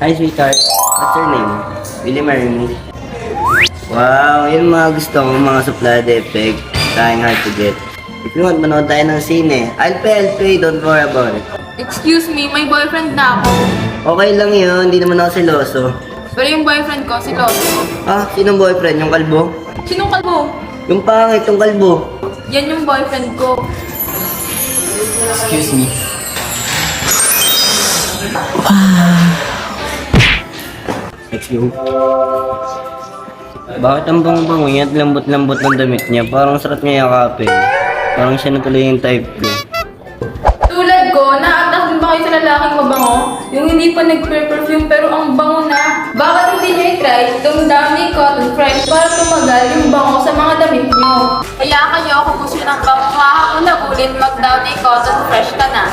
Hi, sweetheart. What's your name? Will you marry me? Wow, yun mga gusto ko, mga suplada effect. Trying hard to get. If you want, manood tayo ng sine. I'll pay, don't worry about it. Excuse me, may boyfriend na ako. Okay lang yun, hindi naman ako seloso. Pero yung boyfriend ko, si Lotto. Ah, sinong boyfriend? Yung kalbo? Sinong kalbo? Yung pangit, yung kalbo. Yan yung boyfriend ko. Excuse me. Let's go. Bakit ang bango-bango niya at lambot-lambot ng damit niya? Parang sarap niya yakapin. Parang siya na tuloy yung type ko. Tulad ko, na-attract din ba kayo sa lalaking mabango? Yung hindi pa nag-perfume pero ang bango na. Bakit hindi nyo i-try itong Downy Cotton Fresh para tumagal yung bango sa mga damit nyo? Kaya kayo, kung gusto ng bango, makakakunagulit mag-Downy Cotton Fresh ka na.